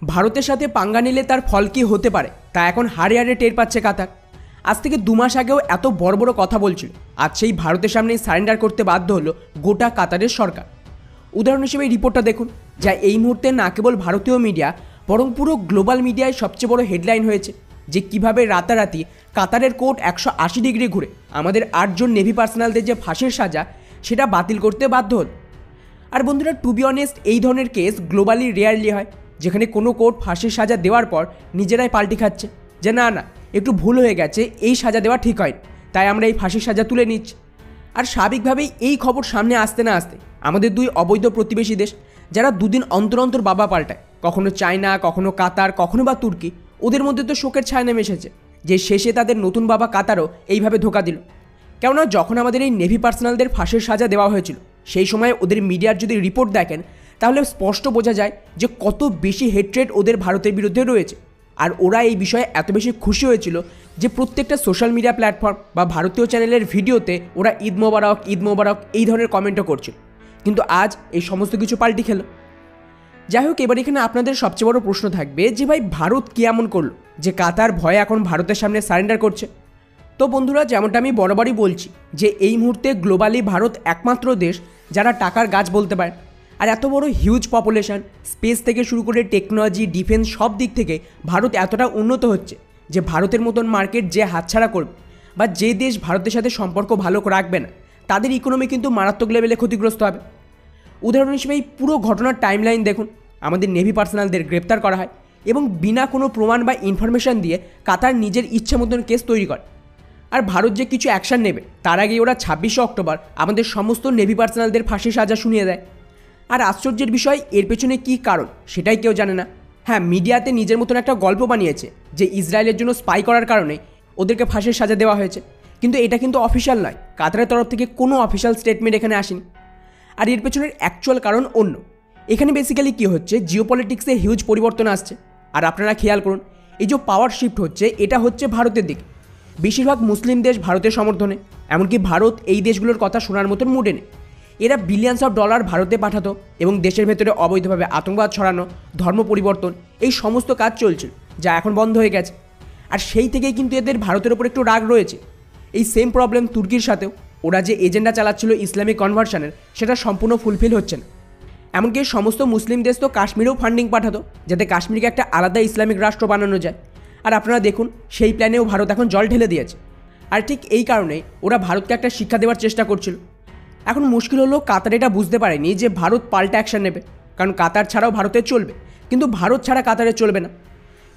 ভারতের সাথে পাঙ্গা নিলে তার ফল কী হতে পারে তা এখন হাড়ে হাড়ে টের পাচ্ছে কাতার। আজ থেকে 2 মাস আগেও এত বড় বড় কথা বলছিল, আজ সেই ভারতের সামনেই সারেন্ডার করতে বাধ্য হলো গোটা কাতারের সরকার। উদাহরণ হিসেবে এই রিপোর্টটা দেখুন, যা এই মুহূর্তে না কেবল ভারতীয় মিডিয়া বরং পুরো গ্লোবাল মিডিয়ায় সবচেয়ে বড় হেডলাইন হয়েছে, যে কিভাবে রাতারাতি কাতারের কোর্ট 180 ডিগ্রি ঘুরে আমাদের 8 জন নেভি পার্সোনালদের যে ফাঁসির সাজা সেটা বাতিল করতে বাধ্য হল। আর বন্ধুরা, টু বি অনেস্ট, এই ধরনের কেস গ্লোবালি রেয়ারলি হয়, যেখানে কোনো কোর্ট ফাঁসির সাজা দেওয়ার পর নিজেরাই পাল্টি খাচ্ছে যে না না একটু ভুল হয়ে গেছে, এই সাজা দেওয়া ঠিক হয়, তাই আমরা এই ফাঁসির সাজা তুলে নিচ্ছি। আর স্বাভাবিকভাবেই এই খবর সামনে আসতে না আসতে আমাদের 2 অবৈধ প্রতিবেশী দেশ, যারা দুদিন অন্তর অন্তর বাবা পাল্টায়, কখনো চায়না, কখনো কাতার, কখনো বা তুর্কি, ওদের মধ্যে তো শোকের ছায়া নেমে এসেছে যে শেষে তাদের নতুন বাবা কাতারও এইভাবে ধোকা দিল। কেননা যখন আমাদের এই নেভি পার্সোনালদের ফাঁসির সাজা দেওয়া হয়েছিল, সেই সময় ওদের মিডিয়ার যদি রিপোর্ট দেখেন তাহলে স্পষ্ট বোঝা যায় যে কত বেশি হেট্রেড ওদের ভারতের বিরুদ্ধে রয়েছে। আর ওরা এই বিষয়ে এত বেশি খুশি হয়েছিল যে প্রত্যেকটা সোশ্যাল মিডিয়া প্ল্যাটফর্ম বা ভারতীয় চ্যানেলের ভিডিওতে ওরা ঈদ মোবারক ঈদ মোবারক এই ধরনের কমেন্টও করছিল। কিন্তু আজ এই সমস্ত কিছু পাল্টি খেলো। যাই হোক, এবার এখানে আপনাদের সবচেয়ে বড় প্রশ্ন থাকবে যে ভাই ভারত কী এমন করলো যে কাতার ভয়ে এখন ভারতের সামনে সারেন্ডার করছে। তো বন্ধুরা, যেমনটা আমি বরাবরই বলছি যে এই মুহূর্তে গ্লোবালি ভারত একমাত্র দেশ যারা টাকার গাছ বলতে পারে। আর এত বড় হিউজ পপুলেশন, স্পেস থেকে শুরু করে টেকনোলজি, ডিফেন্স, সব দিক থেকে ভারত এতটা উন্নত হচ্ছে যে ভারতের মতন মার্কেট যে হাতছাড়া করবে বা যে দেশ ভারতের সাথে সম্পর্ক ভালো রাখবে না, তাদের ইকোনমি কিন্তু মারাত্মক লেভেলে ক্ষতিগ্রস্ত হবে। উদাহরণ হিসেবে এই পুরো ঘটনার টাইমলাইন দেখুন। আমাদের নেভি পার্সোনালদের গ্রেপ্তার করা হয় এবং বিনা কোনো প্রমাণ বা ইনফরমেশন দিয়ে কাতার নিজের ইচ্ছা মতন কেস তৈরি করে। আর ভারত যে কিছু অ্যাকশান নেবে তার আগে ওরা 26শে অক্টোবর আমাদের সমস্ত নেভি পার্সোনালদের ফাঁসির সাজা শুনিয়ে দেয়। আর আশ্চর্যের বিষয়, এর পেছনে কী কারণ সেটাই কেউ জানে না। হ্যাঁ, মিডিয়াতে নিজের মতন একটা গল্প বানিয়েছে যে ইসরায়েলের জন্য স্পাই করার কারণে ওদেরকে ফাঁসির সাজা দেওয়া হয়েছে, কিন্তু এটা কিন্তু অফিসিয়াল নয়। কাতারের তরফ থেকে কোনো অফিসিয়াল স্টেটমেন্ট এখানে আসেনি। আর এর পেছনের অ্যাকচুয়াল কারণ অন্য। এখানে বেসিক্যালি কী হচ্ছে, জিওপলিটিক্সে হিউজ পরিবর্তন আসছে। আর আপনারা খেয়াল করুন, এই যে পাওয়ার শিফট হচ্ছে, এটা হচ্ছে ভারতের দিকে। বেশিরভাগ মুসলিম দেশ ভারতের সমর্থনে, এমনকি ভারত এই দেশগুলোর কথা শোনার মতন মুডে নেই। এরা বিলিয়নস অফ ডলার ভারতে পাঠাতো এবং দেশের ভেতরে অবৈধভাবে আতঙ্কবাদ ছড়ানো, ধর্ম পরিবর্তন, এই সমস্ত কাজ চলছিল, যা এখন বন্ধ হয়ে গেছে। আর সেই থেকেই কিন্তু এদের ভারতের ওপর একটু রাগ রয়েছে। এই সেম প্রবলেম তুর্কির সাথেও। ওরা যে এজেন্ডা চালাচ্ছিল ইসলামিক কনভার্সনের, সেটা সম্পূর্ণ ফুলফিল হচ্ছে না। এমনকি সমস্ত মুসলিম দেশ তো কাশ্মীরেও ফান্ডিং পাঠাতো যাতে কাশ্মীরকে একটা আলাদা ইসলামিক রাষ্ট্র বানানো যায়। আর আপনারা দেখুন, সেই প্ল্যানেও ভারত এখন জল ঢেলে দিয়েছে। আর ঠিক এই কারণেই ওরা ভারতকে একটা শিক্ষা দেওয়ার চেষ্টা করছিল। এখন মুশকিল হলো, কাতার এটা বুঝতে পারেনি যে ভারত পাল্টা অ্যাকশন নেবে, কারণ কাতার ছাড়াও ভারতের চলবে, কিন্তু ভারত ছাড়া কাতারে চলবে না।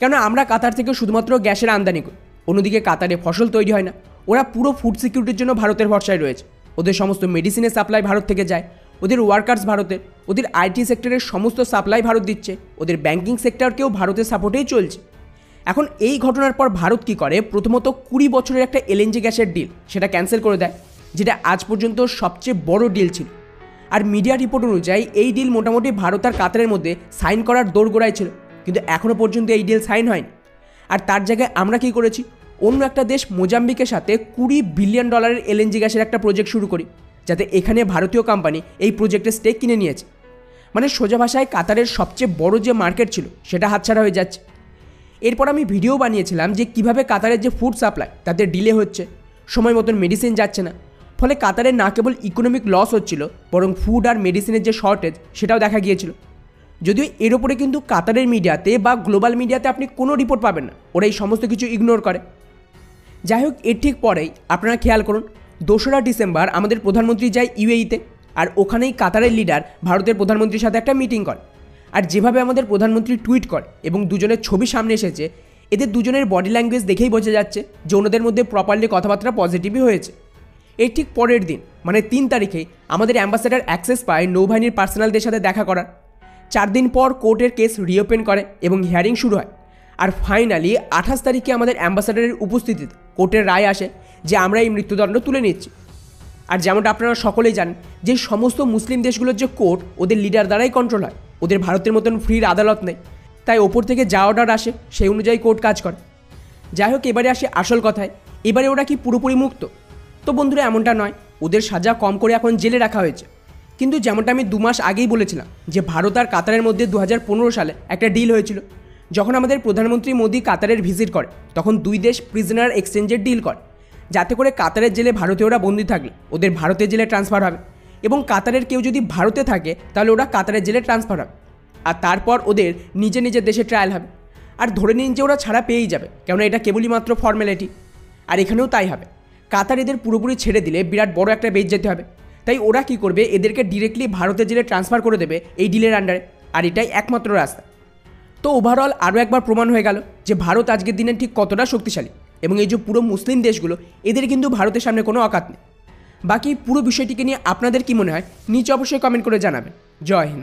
কেননা আমরা কাতার থেকে শুধুমাত্র গ্যাসের আমদানি করি, অন্যদিকে কাতারে ফসল তৈরি হয় না। ওরা পুরো ফুড সিকিউরিটির জন্য ভারতের ভরসায় রয়েছে। ওদের সমস্ত মেডিসিনের সাপ্লাই ভারত থেকে যায়, ওদের ওয়ার্কার্স ভারতের, ওদের আইটি সেক্টরের সমস্ত সাপ্লাই ভারত দিচ্ছে, ওদের ব্যাঙ্কিং সেক্টরকেও ভারতের সাপোর্টেই চলছে। এখন এই ঘটনার পর ভারত কী করে, প্রথমত 20 বছরের একটা এলএনজি গ্যাসের ডিল সেটা ক্যান্সেল করে দেয়, যেটা আজ পর্যন্ত সবচেয়ে বড় ডিল ছিল। আর মিডিয়া রিপোর্ট অনুযায়ী এই ডিল মোটামুটি ভারত আর কাতারের মধ্যে সাইন করার দোরগোড়ায় ছিল, কিন্তু এখনও পর্যন্ত এই ডিল সাইন হয়নি। আর তার জায়গায় আমরা কী করেছি, অন্য একটা দেশ মোজাম্বিকের সাথে $20 বিলিয়ন এলএনজি গ্যাসের একটা প্রজেক্ট শুরু করি, যাতে এখানে ভারতীয় কোম্পানি এই প্রজেক্টের স্টেক কিনে নিয়েছে। মানে সোজা ভাষায় কাতারের সবচেয়ে বড় যে মার্কেট ছিল সেটা হাতছাড়া হয়ে যাচ্ছে। এরপর আমি ভিডিও বানিয়েছিলাম যে কিভাবে কাতারের যে ফুড সাপ্লাই তাতে ডিলে হচ্ছে, সময় মতন মেডিসিন যাচ্ছে না, ফলে কাতারের না কেবল ইকোনমিক লস হচ্ছিল, বরং ফুড আর মেডিসিনের যে শর্টেজ সেটাও দেখা গিয়েছিল। যদিও এর ওপরে কিন্তু কাতারের মিডিয়াতে বা গ্লোবাল মিডিয়াতে আপনি কোনো রিপোর্ট পাবেন না, ওরা এই সমস্ত কিছু ইগনোর করে। যাই হোক, এর ঠিক পরেই আপনারা খেয়াল করুন, 2রা ডিসেম্বর আমাদের প্রধানমন্ত্রী যায় ইউএইতে, আর ওখানেই কাতারের লিডার ভারতের প্রধানমন্ত্রীর সাথে একটা মিটিং করে। আর যেভাবে আমাদের প্রধানমন্ত্রী টুইট করে এবং দুজনের ছবি সামনে এসেছে, এদের দুজনের বডি ল্যাঙ্গুয়েজ দেখেই বোঝা যাচ্ছে যে ওনাদের মধ্যে প্রপারলি কথাবার্তা পজিটিভই হয়েছে। এর ঠিক পরের দিন মানে 3 তারিখে আমাদের অ্যাম্বাসেডার অ্যাক্সেস পায় নৌবাহিনীর পার্সোনালদের সাথে দেখা করার। 4 দিন পর কোর্টের কেস রিওপেন করে এবং হিয়ারিং শুরু হয়। আর ফাইনালি 28 তারিখে আমাদের অ্যাম্বাসেডারের উপস্থিতিতে কোর্টের রায় আসে যে আমরা এই মৃত্যুদণ্ড তুলে নিচ্ছি। আর যেমনটা আপনারা সকলেই জানেন যে সমস্ত মুসলিম দেশগুলোর যে কোর্ট ওদের লিডার দ্বারাই কন্ট্রোল হয়, ওদের ভারতের মতন ফ্রির আদালত নেই, তাই ওপর থেকে যা অর্ডার আসে সেই অনুযায়ী কোর্ট কাজ করে। যাই হোক, এবারে আসে আসল কথায়, এবারে ওরা কি পুরোপুরি মুক্ত? তো বন্ধুরা, এমনটা নয়। ওদের সাজা কম করে এখন জেলে রাখা হয়েছে, কিন্তু যেমনটা আমি 2 মাস আগেই বলেছিলাম যে ভারত আর কাতারের মধ্যে 2015 সালে একটা ডিল হয়েছিল। যখন আমাদের প্রধানমন্ত্রী মোদি কাতারের ভিজিট করে তখন দুই দেশ প্রিজনার এক্সচেঞ্জের ডিল করে, যাতে করে কাতারের জেলে ভারতীয়রা বন্দী থাকলে ওদের ভারতের জেলে ট্রান্সফার হবে, এবং কাতারের কেউ যদি ভারতে থাকে তাহলে ওরা কাতারের জেলে ট্রান্সফার হবে, আর তারপর ওদের নিজের দেশে ট্রায়াল হবে। আর ধরে নিন যে ওরা ছাড়া পেয়েই যাবে, কেননা এটা কেবলই মাত্র ফর্ম্যালিটি। আর এখানেও তাই হবে। কাতার এদের পুরোপুরি ছেড়ে দিলে বিরাট বড় একটা বেচ যেতে হবে, তাই ওরা কি করবে, এদেরকে ডিরেক্টলি ভারতের জেলে ট্রান্সফার করে দেবে এই ডিলের আন্ডারে, আর এটাই একমাত্র রাস্তা। তো ওভারঅল আরও একবার প্রমাণ হয়ে গেল যে ভারত আজকের দিনে ঠিক কতটা শক্তিশালী, এবং এই যে পুরো মুসলিম দেশগুলো এদের কিন্তু ভারতের সামনে কোনো অকাত নেই। বাকি পুরো বিষয়টিকে নিয়ে আপনাদের কি মনে হয় নিচে অবশ্যই কমেন্ট করে জানাবেন। জয় হিন্দ।